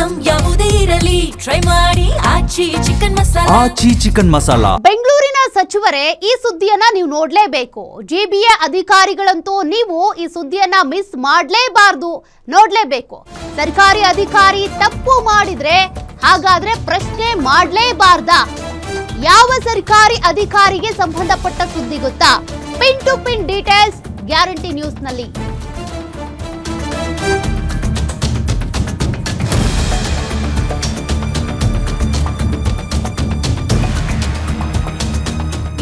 Item ಯಾವುದೇ ಇರಲಿ try ಮಾಡಿ ಆಚಿ ಚಿಕನ್ ಮಸಾಲಾ. ಆಚಿ ಚಿಕನ್ ಮಸಾಲಾ. ಬೆಂಗಳೂರಿನ ಸಚಿವರೇ, ಈ ಸುದ್ದಿಯನ್ನ ನೀವು ನೋಡ್ಲೇಬೇಕು. ಜಿಬಿಎ ಅಧಿಕಾರಿಗಳಂತೂ ನೀವು ಈ ಸುದ್ದಿಯನ್ನ ಮಿಸ್ ಮಾಡ್ಲೇಬಾರ್ದು, ನೋಡ್ಲೇಬೇಕು. ಸರ್ಕಾರಿ ಅಧಿಕಾರಿ ತಪ್ಪು ಮಾಡಿದ್ರೆ ಹಾಗಾದ್ರೆ ಪ್ರಶ್ನೆ ಮಾಡ್ಲೇಬಾರ್ದಾ? ಯಾವ ಸರ್ಕಾರಿ ಅಧಿಕಾರಿಗೆ ಸಂಬಂಧಪಟ್ಟ ಸುದ್ದಿ ಗೊತ್ತಾ? Pin to pin details guarantee news ನಲ್ಲಿ.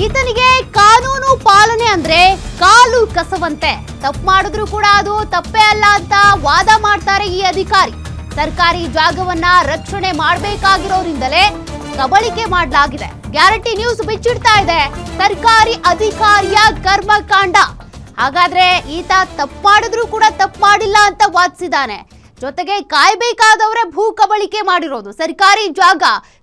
ಈತನಿಗೆ ಕಾನೂನು ಪಾಲನೆ ಅಂದ್ರೆ ಕಾಲು ಕಸವಂತೆ. ತಪ್ಪು ಮಾಡಿದ್ರು ಕೂಡ ಅದು ತಪ್ಪೇ ಅಲ್ಲ ಅಂತ ವಾದ ಮಾಡ್ತಾರೆ ಈ ಅಧಿಕಾರಿ. ಸರ್ಕಾರಿ ಜಾಗವನ್ನ ರಕ್ಷಣೆ ಮಾಡಬೇಕಾಗಿರೋದ್ರಿಂದಲೇ ಕಬಳಿಕೆ ಮಾಡಲಾಗಿದೆ. ಗ್ಯಾರಂಟಿ ನ್ಯೂಸ್ ಬಿಚ್ಚಿಡ್ತಾ ಇದೆ ಸರ್ಕಾರಿ ಅಧಿಕಾರಿಯ ಕರ್ಮಕಾಂಡ. ಹಾಗಾದ್ರೆ ಈತ ತಪ್ಪು ಮಾಡಿದ್ರು ಕೂಡ ತಪ್ಪು ಮಾಡಿಲ್ಲ ಅಂತ ವಾದಿಸಿದ್ದಾನೆ. ಜೊತೆಗೆ ಕಾಯ್ಬೇಕಾದವರೇ ಭೂ ಕಬಳಿಕೆ ಮಾಡಿರೋದು, ಸರ್ಕಾರಿ ಜಾಗ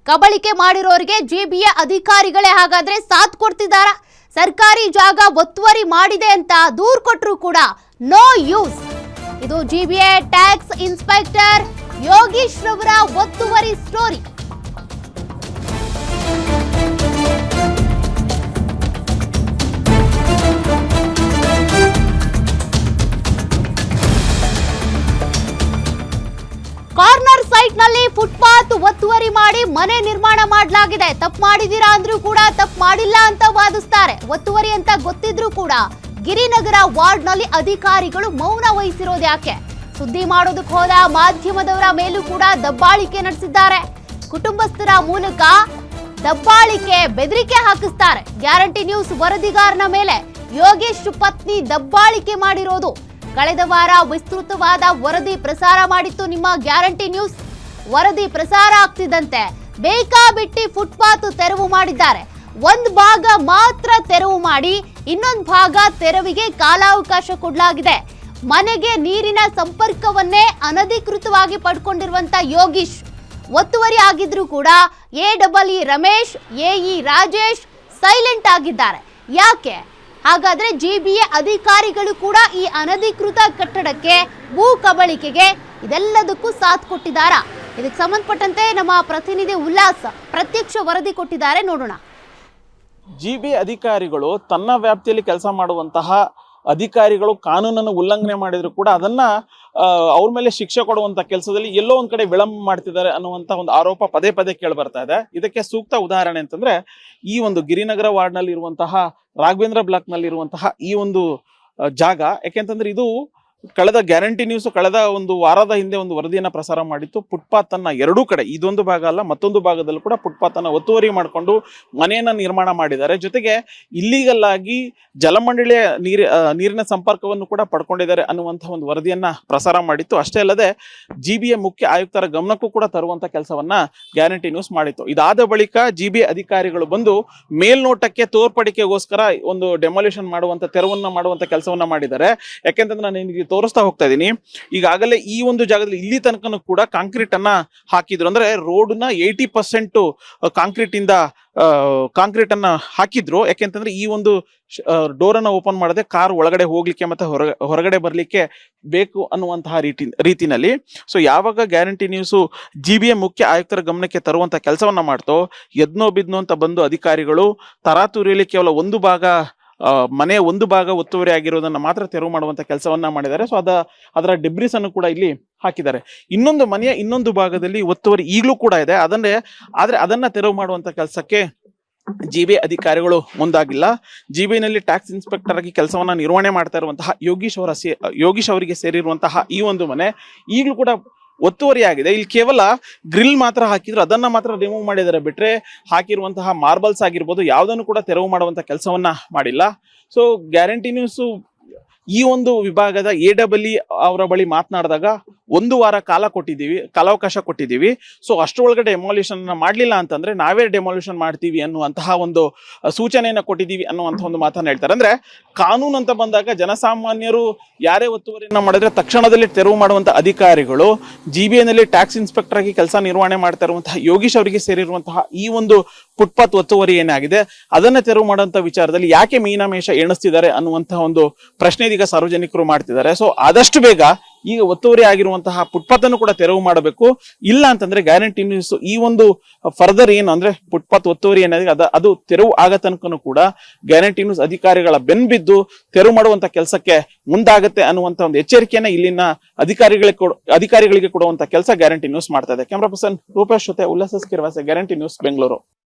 ಕಬಳಿಕೆ ಮಾಡಿರೋರಿಗೆ ಜಿಬಿಎ ಅಧಿಕಾರಿಗಳೇ ಹಾಗಾದ್ರೆ ಸಾಥ್ ಕೊಡ್ತಿದಾರ? ಸರ್ಕಾರಿ ಜಾಗ ಒತ್ತುವರಿ ಮಾಡಿದೆ ಅಂತ ದೂರು ಕೊಟ್ಟರು ಕೂಡ ನೋ ಯೂಸ್. ಇದು ಜಿಬಿಎ ಟ್ಯಾಕ್ಸ್ ಇನ್ಸ್ಪೆಕ್ಟರ್ ಯೋಗೀಶ್ ರವರ ಒತ್ತುವರಿ ಸ್ಟೋರಿ. ಕಾರ್ನರ್ ಸೈಟ್ ನಲ್ಲಿ ಫುಟ್ಪಾತ್ ಒತ್ತುವರಿ ಮಾಡಿ ಮನೆ ನಿರ್ಮಾಣ ಮಾಡಲಾಗಿದೆ. ತಪ್ಪು ಮಾಡಿದೀರಾ ಅಂದ್ರೂ ಕೂಡ ತಪ್ಪು ಮಾಡಿಲ್ಲ ಅಂತ ವಾದಿಸ್ತಾರೆ. ಒತ್ತುವರಿ ಅಂತ ಗೊತ್ತಿದ್ರೂ ಕೂಡ ಗಿರಿನಗರ ವಾರ್ಡ್ ನಲ್ಲಿ ಅಧಿಕಾರಿಗಳು ಮೌನ ವಹಿಸಿರೋದು ಯಾಕೆ? ಸುದ್ದಿ ಮಾಡೋದಕ್ಕೆ ಹೋದ ಮಾಧ್ಯಮದವರ ಮೇಲೂ ಕೂಡ ದಬ್ಬಾಳಿಕೆ ನಡೆಸಿದ್ದಾರೆ. ಕುಟುಂಬಸ್ಥರ ಮೂಲಕ ದಬ್ಬಾಳಿಕೆ ಬೆದರಿಕೆ ಹಾಕಿಸ್ತಾರೆ. ಗ್ಯಾರಂಟಿ ನ್ಯೂಸ್ ವರದಿಗಾರನ ಮೇಲೆ ಯೋಗೇಶ್ ಪತ್ನಿ ದಬ್ಬಾಳಿಕೆ ಮಾಡಿರೋದು. ಕಳೆದ ವಾರ ವಿಸ್ತೃತವಾದ ವರದಿ ಪ್ರಸಾರ ಮಾಡಿತ್ತು ನಿಮ್ಮ ಗ್ಯಾರಂಟಿ ನ್ಯೂಸ್. ವರದಿ ಪ್ರಸಾರ ಆಗ್ತಿದ್ದಂತೆ ಬೇಕಾಬಿಟ್ಟಿ ಫುಟ್ಪಾತ್ ತೆರವು ಮಾಡಿದ್ದಾರೆ. ಒಂದು ಭಾಗ ಮಾತ್ರ ತೆರವು ಮಾಡಿ ಇನ್ನೊಂದು ಭಾಗ ತೆರವಿಗೆ ಕಾಲಾವಕಾಶ ಕೊಡಲಾಗಿದೆ. ಮನೆಗೆ ನೀರಿನ ಸಂಪರ್ಕವನ್ನೇ ಅನಧಿಕೃತವಾಗಿ ಪಡ್ಕೊಂಡಿರುವಂತ ಯೋಗೀಶ್ ಒತ್ತುವರಿ ಆಗಿದ್ರು ಕೂಡ ಎಡಬ್ಲ್ಯೂ ರಮೇಶ್, ಎಇ ರಾಜೇಶ್ ಸೈಲೆಂಟ್ ಆಗಿದ್ದಾರೆ. ಯಾಕೆ? ಹಾಗಾದ್ರೆ ಜಿಬಿಎ ಅಧಿಕಾರಿಗಳು ಕೂಡ ಈ ಅನಧಿಕೃತ ಕಟ್ಟಡಕ್ಕೆ, ಭೂ ಕಬಳಿಕೆಗೆ ಇದೆಲ್ಲದಕ್ಕೂ ಸಾಥ್ ಕೊಟ್ಟಿದ್ದಾರಾ? ಇದಕ್ಕೆ ಸಂಬಂಧಪಟ್ಟಂತೆ ನಮ್ಮ ಪ್ರತಿನಿಧಿ ಉಲ್ಲಾಸ್ ಪ್ರತ್ಯಕ್ಷ ವರದಿ ಕೊಟ್ಟಿದ್ದಾರೆ, ನೋಡೋಣ. ಜಿಬಿಎ ಅಧಿಕಾರಿಗಳು ತನ್ನ ವ್ಯಾಪ್ತಿಯಲ್ಲಿ ಕೆಲಸ ಮಾಡುವಂತಹ ಅಧಿಕಾರಿಗಳು ಕಾನೂನನ್ನು ಉಲ್ಲಂಘನೆ ಮಾಡಿದ್ರು ಕೂಡ ಅದನ್ನ ಅವ್ರ ಮೇಲೆ ಶಿಕ್ಷೆ ಕೊಡುವಂತ ಕೆಲಸದಲ್ಲಿ ಎಲ್ಲೋ ಒಂದ್ ಕಡೆ ವಿಳಂಬ ಮಾಡ್ತಿದ್ದಾರೆ ಅನ್ನುವಂತ ಒಂದು ಆರೋಪ ಪದೇ ಪದೇ ಕೇಳಿ ಬರ್ತಾ ಇದೆ. ಇದಕ್ಕೆ ಸೂಕ್ತ ಉದಾಹರಣೆ ಅಂತಂದ್ರೆ ಈ ಒಂದು ಗಿರಿನಗರ ವಾರ್ಡ್ ನಲ್ಲಿ ಇರುವಂತಹ ರಾಘವೇಂದ್ರ ಬ್ಲಾಕ್ ನಲ್ಲಿ ಇರುವಂತಹ ಈ ಒಂದು ಜಾಗ. ಯಾಕೆಂತಂದ್ರೆ ಇದು ಕಳೆದ ಗ್ಯಾರಂಟಿ ನ್ಯೂಸ್ ಕಳೆದ ಒಂದು ವಾರದ ಹಿಂದೆ ಒಂದು ವರದಿಯನ್ನ ಪ್ರಸಾರ ಮಾಡಿತ್ತು. ಫುಟ್ಪಾತ್ ಅನ್ನ ಎರಡೂ ಕಡೆ, ಇದೊಂದು ಭಾಗ ಅಲ್ಲ ಮತ್ತೊಂದು ಭಾಗದಲ್ಲೂ ಕೂಡ ಫುಟ್ಪಾತ್ ಅನ್ನ ಒತ್ತುವರಿ ಮಾಡಿಕೊಂಡು ಮನೆಯನ್ನ ನಿರ್ಮಾಣ ಮಾಡಿದ್ದಾರೆ. ಜೊತೆಗೆ ಇಲ್ಲಿಗಲ್ ಆಗಿ ಜಲಮಂಡಳಿಯ ನೀರಿನ ಸಂಪರ್ಕವನ್ನು ಕೂಡ ಪಡ್ಕೊಂಡಿದ್ದಾರೆ ಅನ್ನುವಂತಹ ಒಂದು ವರದಿಯನ್ನ ಪ್ರಸಾರ ಮಾಡಿತ್ತು. ಅಷ್ಟೇ ಅಲ್ಲದೆ ಜಿಬಿಎ ಮುಖ್ಯ ಆಯುಕ್ತರ ಗಮನಕ್ಕೂ ಕೂಡ ತರುವಂತ ಕೆಲಸವನ್ನ ಗ್ಯಾರಂಟಿ ನ್ಯೂಸ್ ಮಾಡಿತ್ತು. ಇದಾದ ಬಳಿಕ ಜಿಬಿಎ ಅಧಿಕಾರಿಗಳು ಬಂದು ಮೇಲ್ನೋಟಕ್ಕೆ ತೋರ್ಪಡಿಕೆಗೋಸ್ಕರ ಒಂದು ಡೆಮಾಲಿಷನ್ ಮಾಡುವಂತ, ತೆರವನ್ನ ಮಾಡುವಂತ ಕೆಲಸವನ್ನ ಮಾಡಿದ್ದಾರೆ. ಯಾಕೆಂತಂದ್ರೆ ನಾನು ನಿಮಗೆ ತೋರಿಸ್ತಾ ಹೋಗ್ತಾ ಇದ್ದೀನಿ. ಈಗಾಗಲೇ ಈ ಒಂದು ಜಾಗದಲ್ಲಿ ಇಲ್ಲಿ ತನಕನೂ ಕೂಡ ಕಾಂಕ್ರೀಟ್ ಅನ್ನ ಹಾಕಿದ್ರು. ಅಂದ್ರೆ ರೋಡ್ನ 80% ಕಾಂಕ್ರೀಟ್ ಅನ್ನ ಹಾಕಿದ್ರು. ಯಾಕೆಂತಂದ್ರೆ ಈ ಒಂದು ಡೋರ್ ಅನ್ನ ಓಪನ್ ಮಾಡದೆ ಕಾರ್ ಒಳಗಡೆ ಹೋಗ್ಲಿಕ್ಕೆ ಮತ್ತೆ ಹೊರಗಡೆ ಬರ್ಲಿಕ್ಕೆ ಬೇಕು ಅನ್ನುವಂತಹ ರೀತಿನಲ್ಲಿ. ಸೊ ಯಾವಾಗ ಗ್ಯಾರಂಟಿ ನ್ಯೂಸ್ ಜಿಬಿಎ ಮುಖ್ಯ ಆಯುಕ್ತರ ಗಮನಕ್ಕೆ ತರುವಂತ ಕೆಲಸವನ್ನ ಮಾಡ್ತೋ, ಎದ್ನೋ ಬಿದ್ನೋ ಅಂತ ಬಂದು ಅಧಿಕಾರಿಗಳು ತರಾತುರಿಯಲ್ಲಿ ಕೇವಲ ಒಂದು ಭಾಗ ಮನೆ ಒಂದು ಭಾಗ ಒತ್ತುವರಿ ಆಗಿರೋದನ್ನ ಮಾತ್ರ ತೆರವು ಮಾಡುವಂತ ಕೆಲಸವನ್ನ ಮಾಡಿದ್ದಾರೆ. ಸೊ ಅದರ ಡಿಬ್ರಿಸ್ ಅನ್ನು ಕೂಡ ಇಲ್ಲಿ ಹಾಕಿದ್ದಾರೆ. ಇನ್ನೊಂದು ಮನೆಯ ಇನ್ನೊಂದು ಭಾಗದಲ್ಲಿ ಒತ್ತುವರಿ ಈಗಲೂ ಕೂಡ ಇದೆ. ಆದ್ರೆ ಅದನ್ನ ತೆರವು ಮಾಡುವಂತ ಕೆಲಸಕ್ಕೆ ಜಿಬಿಎ ಅಧಿಕಾರಿಗಳು ಮುಂದಾಗಿಲ್ಲ. ಜಿಬಿಎನಲ್ಲಿ ಟ್ಯಾಕ್ಸ್ ಇನ್ಸ್ಪೆಕ್ಟರ್ ಆಗಿ ಕೆಲಸವನ್ನ ನಿರ್ವಹಣೆ ಮಾಡ್ತಾ ಇರುವಂತಹ ಯೋಗೀಶ್ ಅವರಿಗೆ ಸೇರಿರುವಂತಹ ಈ ಒಂದು ಮನೆ ಈಗಲೂ ಕೂಡ ಒತ್ತುವರಿ ಆಗಿದೆ. ಇಲ್ಲಿ ಕೇವಲ ಗ್ರಿಲ್ ಮಾತ್ರ ಹಾಕಿದ್ರು, ಅದನ್ನ ಮಾತ್ರ ರಿಮೂವ್ ಮಾಡಿದ್ದಾರೆ. ಬಿಟ್ರೆ ಹಾಕಿರುವಂತಹ ಮಾರ್ಬಲ್ಸ್ ಆಗಿರ್ಬೋದು ಯಾವುದನ್ನು ಕೂಡ ತೆರವು ಮಾಡುವಂತ ಕೆಲಸವನ್ನ ಮಾಡಿಲ್ಲ. ಸೊ ಗ್ಯಾರಂಟಿ ನ್ಯೂಸ್ ಈ ಒಂದು ವಿಭಾಗದ ಎಡಬ್ಲ್ಯೂ ಅವರ ಬಳಿ ಮಾತನಾಡಿದಾಗ ಒಂದು ವಾರ ಕಾಲಾವಕಾಶ ಕೊಟ್ಟಿದ್ದೀವಿ. ಸೊ ಅಷ್ಟರೊಳಗಡೆ ಡೆಮಾಲಿಷನ್ ಮಾಡಲಿಲ್ಲ ಅಂತಂದ್ರೆ ನಾವೇ ಡೆಮಾಲಿಷನ್ ಮಾಡ್ತೀವಿ ಅನ್ನುವಂತಹ ಒಂದು ಸೂಚನೆಯನ್ನ ಕೊಟ್ಟಿದ್ದೀವಿ ಅನ್ನುವಂತಹ ಒಂದು ಮಾತನ್ನ ಹೇಳ್ತಾರೆ. ಅಂದ್ರೆ ಕಾನೂನು ಅಂತ ಬಂದಾಗ ಜನಸಾಮಾನ್ಯರು ಯಾರೇ ಒತ್ತುವರಿಯನ್ನ ಮಾಡಿದ್ರೆ ತಕ್ಷಣದಲ್ಲಿ ತೆರವು ಮಾಡುವಂತ ಅಧಿಕಾರಿಗಳು ಜಿಬಿಎನಲ್ಲಿ ಟ್ಯಾಕ್ಸ್ ಇನ್ಸ್ಪೆಕ್ಟರ್ ಆಗಿ ಕೆಲಸ ನಿರ್ವಹಣೆ ಮಾಡ್ತಾ ಇರುವಂತಹ ಯೋಗೀಶ್ ಅವರಿಗೆ ಸೇರಿರುವಂತಹ ಈ ಒಂದು ಫುಟ್ಪಾತ್ ಒತ್ತುವರಿ ಏನಾಗಿದೆ ಅದನ್ನ ತೆರವು ಮಾಡುವಂತ ವಿಚಾರದಲ್ಲಿ ಯಾಕೆ ಮೀನಾಮೇಷ ಎಣಿಸ್ತಿದ್ದಾರೆ ಅನ್ನುವಂತಹ ಒಂದು ಪ್ರಶ್ನೆ ಇದೀಗ ಸಾರ್ವಜನಿಕರು ಮಾಡ್ತಿದ್ದಾರೆ. ಸೊ ಆದಷ್ಟು ಬೇಗ ಈಗ ಒತ್ತುವರಿ ಆಗಿರುವಂತಹ ಫುಟ್ಪಾತ್ ಅನ್ನು ಕೂಡ ತೆರವು ಮಾಡಬೇಕು. ಇಲ್ಲ ಅಂತಂದ್ರೆ ಗ್ಯಾರಂಟಿ ನ್ಯೂಸ್ ಈ ಒಂದು ಫರ್ದರ್ ಏನು ಅಂದ್ರೆ ಫುಟ್ಪಾತ್ ಒತ್ತುವರಿ ಏನಾಗಿದೆ ಅದು ತೆರವು ಆಗ ತನಕನೂ ಕೂಡ ಗ್ಯಾರಂಟಿ ನ್ಯೂಸ್ ಅಧಿಕಾರಿಗಳ ಬೆನ್ಬಿದ್ದು ತೆರವು ಮಾಡುವಂತ ಕೆಲಸಕ್ಕೆ ಮುಂದಾಗತ್ತೆ ಅನ್ನುವಂತ ಒಂದು ಎಚ್ಚರಿಕೆಯನ್ನ ಇಲ್ಲಿನ ಅಧಿಕಾರಿಗಳಿಗೆ ಕೊಡುವಂತ ಕೆಲಸ ಗ್ಯಾರಂಟಿ ನ್ಯೂಸ್ ಮಾಡ್ತಾ ಇದೆ. ಕ್ಯಾಮರಾ ಪರ್ಸನ್ ರೂಪೇಶ್ ಜೊತೆ ಉಲ್ಲಾಸ ಸ್ಕಿರ್ವಾಸೆ, ಗ್ಯಾರಂಟಿ ನ್ಯೂಸ್, ಬೆಂಗಳೂರು.